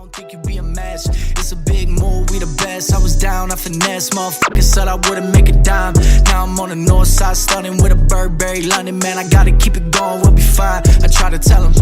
don't think you be a mess. It's a big move, we the best. I was down, I finesse. Motherfucker said I wouldn't make a dime. Now I'm on the north side, stunning with a Burberry London. Man, I gotta keep it going, we'll be fine. I try to tell him.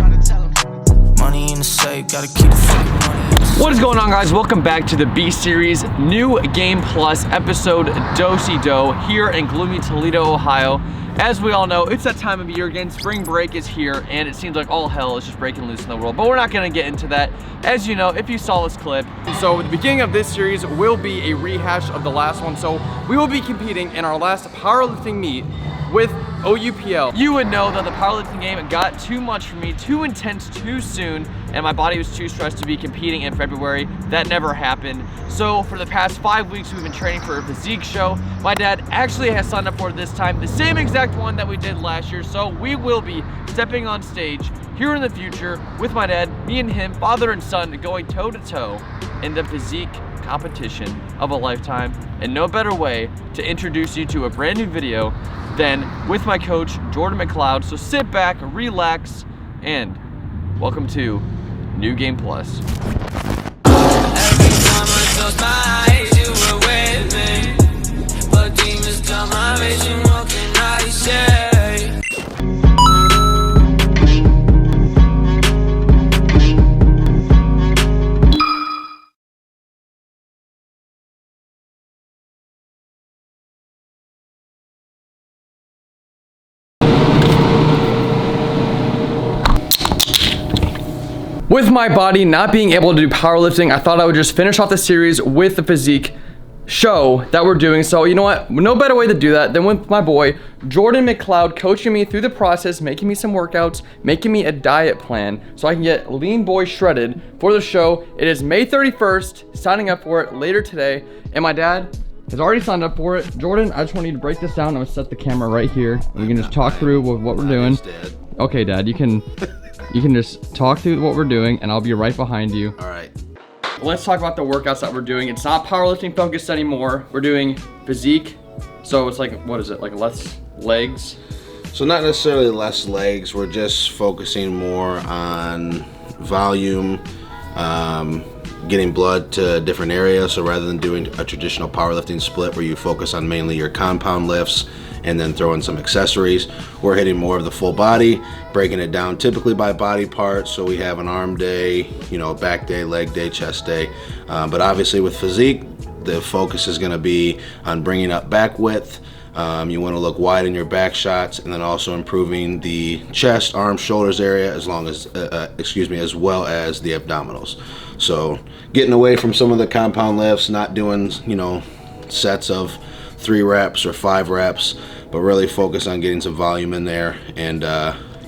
Money in the safe, gotta keep the fucking money. What is going on, guys? Welcome back to the B Series New Game Plus episode Do-si-do here in gloomy Toledo, Ohio. As we all know, it's that time of year again. Spring break is here, and it seems like all hell is just breaking loose in the world. But we're not going to get into that, as you know, if you saw this clip. So the beginning of this series will be a rehash of the last one. So we will be competing in our last powerlifting meet with OUPL. You would know that the powerlifting game got too much for me, too intense, too soon, and my body was too stressed to be competing in February. That never happened. So for the past 5 weeks, we've been training for a physique show. My dad actually has signed up for it this time, the same exact one that we did last year. So we will be stepping on stage here in the future with my dad, me and him, father and son, going toe to toe in the physique competition of a lifetime. And no better way to introduce you to a brand new video than with my coach, Jordan McLeod. So sit back, relax, and welcome to New Game Plus. Every time I close my eyes, you were with me. But demons come my vision, what can I say? With my body not being able to do powerlifting, I thought I would just finish off the series with the physique show that we're doing. So you know what? No better way to do that than with my boy, Jordan McLeod, coaching me through the process, making me some workouts, making me a diet plan so I can get lean boy shredded for the show. It is May 31st, signing up for it later today. And my dad has already signed up for it. Jordan, I just want you to break this down. I'm gonna set the camera right here. We can just talk through what we're doing. Okay, Dad, you can just talk through what we're doing, and I'll be right behind you. All right. Let's talk about the workouts that we're doing. It's not powerlifting focused anymore. We're doing physique. So it's like, what is it? Like less legs? So not necessarily less legs. We're just focusing more on volume, getting blood to different areas. So rather than doing a traditional powerlifting split where you focus on mainly your compound lifts and then throw in some accessories, we're hitting more of the full body, breaking it down typically by body part. So we have an arm day, back day, leg day, chest day. But obviously with physique, the focus is gonna be on bringing up back width. You wanna look wide in your back shots, and then also improving the chest, arms, shoulders area, as well as the abdominals. So getting away from some of the compound lifts, not doing, sets of 3 reps or 5 reps, but really focus on getting some volume in there and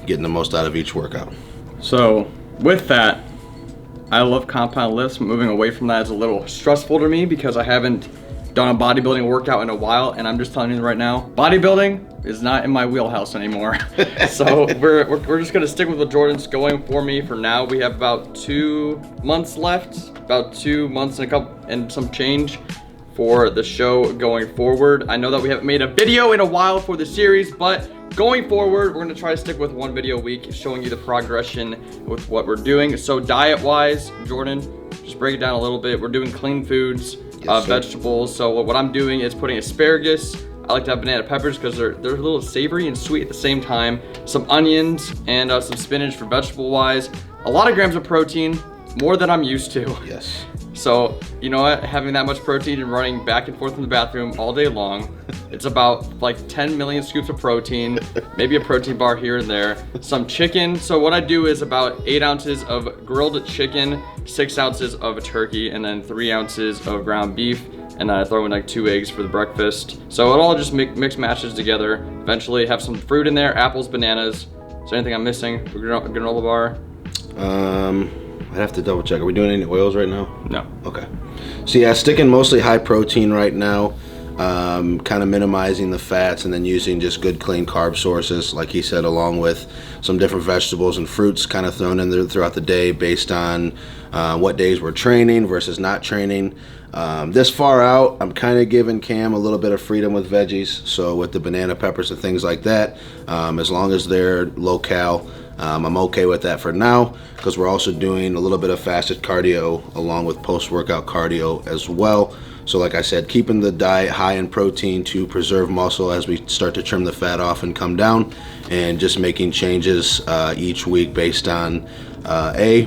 getting the most out of each workout. So with that, I love compound lifts. Moving away from that is a little stressful to me because I haven't done a bodybuilding workout in a while, and I'm just telling you right now, bodybuilding is not in my wheelhouse anymore. So we're just gonna stick with what Jordan's going for me for now. We have about 2 months left, about 2 months and some change for the show going forward. I know that we haven't made a video in a while for the series, but going forward, we're gonna try to stick with 1 video a week, showing you the progression with what we're doing. So diet-wise, Jordan, just break it down a little bit. We're doing clean foods, vegetables. So what I'm doing is putting asparagus. I like to have banana peppers because they're a little savory and sweet at the same time. Some onions and some spinach for vegetable-wise. A lot of grams of protein, more than I'm used to. Yes. So, you know what, having that much protein and running back and forth in the bathroom all day long, it's about like 10 million scoops of protein, maybe a protein bar here and there, some chicken. So what I do is about 8 ounces of grilled chicken, 6 ounces of turkey, and then 3 ounces of ground beef. And then I throw in like 2 eggs for the breakfast. So it all just mix matches together. Eventually have some fruit in there, apples, bananas. Is there anything I'm missing? Granola bar? I'd have to double check. Are we doing any oils right now? No. Okay. So yeah, sticking mostly high protein right now, kind of minimizing the fats, and then using just good clean carb sources, like he said, along with some different vegetables and fruits kind of thrown in there throughout the day based on what days we're training versus not training. This far out, I'm kind of giving Cam a little bit of freedom with veggies. So with the banana peppers and things like that, as long as they're low cal, I'm okay with that for now because we're also doing a little bit of fasted cardio along with post-workout cardio as well. So like I said, keeping the diet high in protein to preserve muscle as we start to trim the fat off and come down, and just making changes each week based on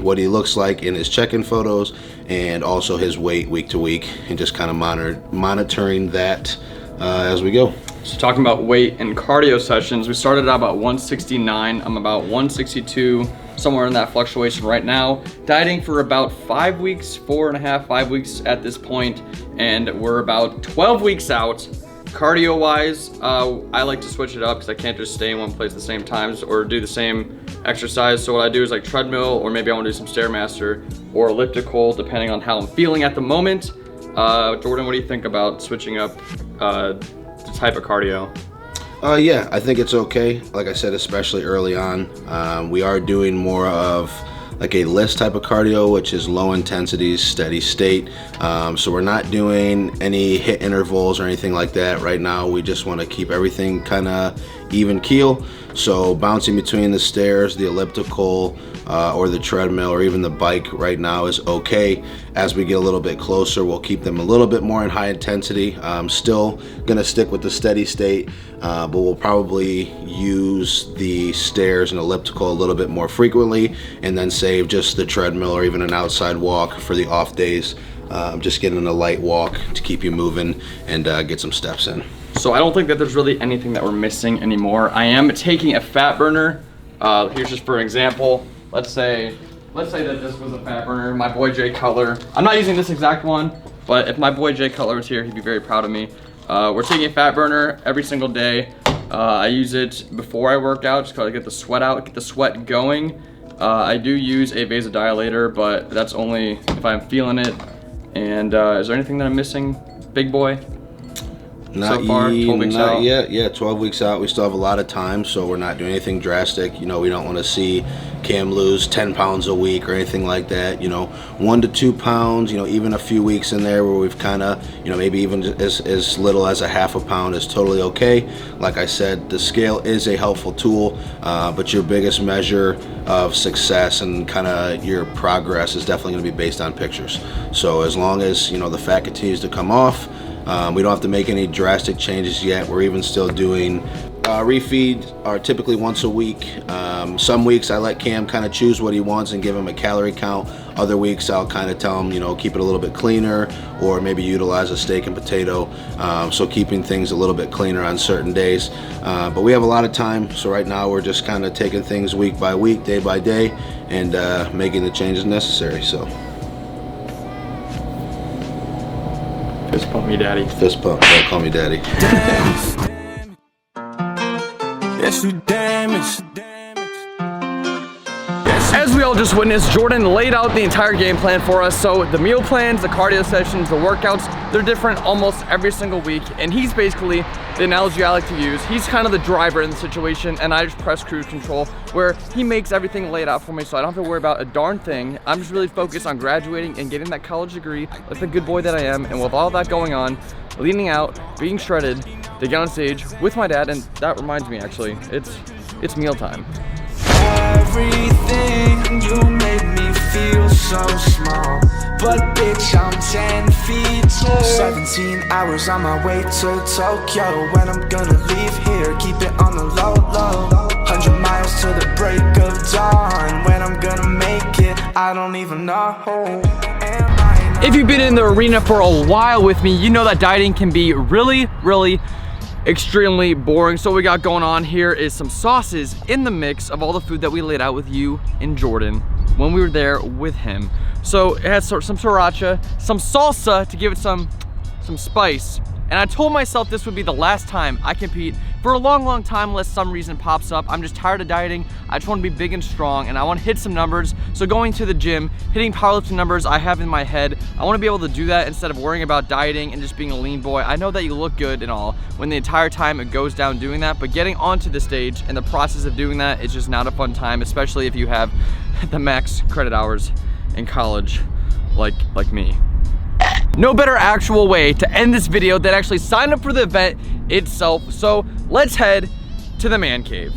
what he looks like in his check-in photos and also his weight week to week, and just kind of monitoring that as we go. So talking about weight and cardio sessions, we started out about 169. I'm about 162, somewhere in that fluctuation right now. Dieting for about 5 weeks, 4.5, 5 weeks at this point, and we're about 12 weeks out. Cardio wise, I like to switch it up because I can't just stay in one place at the same times or do the same exercise. So what I do is like treadmill, or maybe I want to do some Stairmaster or elliptical, depending on how I'm feeling at the moment. Jordan, what do you think about switching up the type of cardio? Yeah, I think it's okay. Like I said, especially early on, we are doing more of like a list type of cardio, which is low intensity, steady state. So we're not doing any hit intervals or anything like that right now. We just want to keep everything kind of even keel. So bouncing between the stairs, the elliptical, or the treadmill, or even the bike right now is okay. As we get a little bit closer, we'll keep them a little bit more in high intensity. Still gonna stick with the steady state, but we'll probably use the stairs and elliptical a little bit more frequently, and then save just the treadmill or even an outside walk for the off days. Just getting a light walk to keep you moving and get some steps in. So I don't think that there's really anything that we're missing anymore. I am taking a fat burner. Here's just for an example. Let's say that this was a fat burner. My boy Jay Cutler. I'm not using this exact one, but if my boy Jay Cutler was here, he'd be very proud of me. We're taking a fat burner every single day. I use it before I work out, just to get the sweat out, get the sweat going. I do use a vasodilator, but that's only if I'm feeling it. And is there anything that I'm missing, big boy? Not so far, 12 weeks out? Yeah, 12 weeks out. We still have a lot of time, so we're not doing anything drastic. You know, we don't want to see Cam lose 10 pounds a week or anything like that. You know, 1 to 2 pounds, you know, even a few weeks in there where we've kind of, you know, maybe even as little as a half a pound is totally okay. Like I said, the scale is a helpful tool, but your biggest measure of success and kind of your progress is definitely going to be based on pictures. So as long as, you know, the fat continues to come off, we don't have to make any drastic changes yet. We're even still doing refeed are typically once a week. Some weeks I let Cam kind of choose what he wants and give him a calorie count. Other weeks I'll kind of tell him, you know, keep it a little bit cleaner, or maybe utilize a steak and potato. So keeping things a little bit cleaner on certain days. But we have a lot of time, so right now we're just kind of taking things week by week, day by day, and making the changes necessary. So. Fist pump me, daddy. Fist pump, don't call me daddy. Yes, you damaged. As we all just witnessed, Jordan laid out the entire game plan for us. So the meal plans, the cardio sessions, the workouts, they're different almost every single week. And he's basically, the analogy I like to use, he's kind of the driver in the situation, and I just press cruise control, where he makes everything laid out for me so I don't have to worry about a darn thing. I'm just really focused on graduating and getting that college degree like the good boy that I am. And with all that going on, leaning out, being shredded, to get on stage with my dad. And that reminds me, actually, it's mealtime. Everything you made me feel so small, but bitch I'm 10 feet tall. 17 hours on my way to Tokyo. When I'm gonna leave here, keep it on the low, low. 100 miles to the break of dawn. When I'm gonna make it, I don't even know. If you've been in the arena for a while with me, you know that dieting can be really extremely boring. So what we got going on here is some sauces in the mix of all the food that we laid out with you and Jordan when we were there with him. So it has some sriracha, some salsa to give it some spice. And I told myself this would be the last time I compete for a long time unless some reason pops up. I'm just tired of dieting. I just want to be big and strong, and I want to hit some numbers. So going to the gym, hitting powerlifting numbers I have in my head, I want to be able to do that instead of worrying about dieting and just being a lean boy. I know that you look good and all when the entire time it goes down doing that, but getting onto the stage and the process of doing that is just not a fun time, especially if you have the max credit hours in college like me. No better actual way to end this video than actually sign up for the event itself. So let's head to the man cave.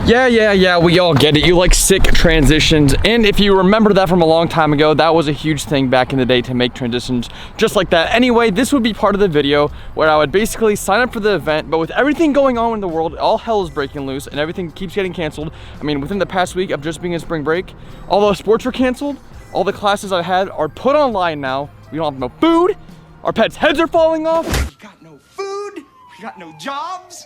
Yeah, we all get it. You like sick transitions. And if you remember that from a long time ago, that was a huge thing back in the day to make transitions just like that. Anyway, this would be part of the video where I would basically sign up for the event, but with everything going on in the world, all hell is breaking loose and everything keeps getting canceled. I mean, within the past week of just being in spring break, all the sports were canceled, all the classes I had are put online now. We don't have no food, our pets' heads are falling off. We got no food, we got no jobs,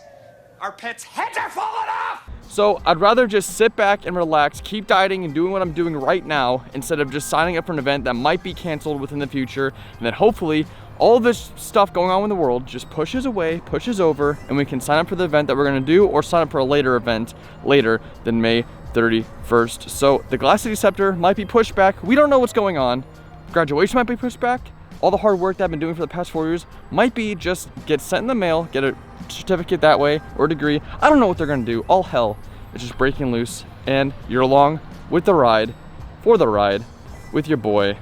our pets' heads are falling off! So I'd rather just sit back and relax, keep dieting and doing what I'm doing right now instead of just signing up for an event that might be canceled within the future. And then hopefully all this stuff going on in the world just pushes away, pushes over, and we can sign up for the event that we're gonna do or sign up for a later event later than May 31st. So the Glass City Scepter might be pushed back. We don't know what's going on. Graduation might be pushed back. All the hard work that I've been doing for the past 4 years might be just get sent in the mail, get a certificate that way or a degree. I don't know what they're gonna do. All hell is just breaking loose, and you're along with the ride, for the ride, with your boy,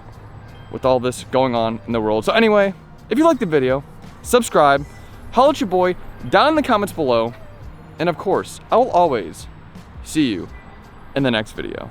with all this going on in the world. So anyway, if you liked the video, subscribe, holler at your boy down in the comments below, and of course, I will always see you in the next video.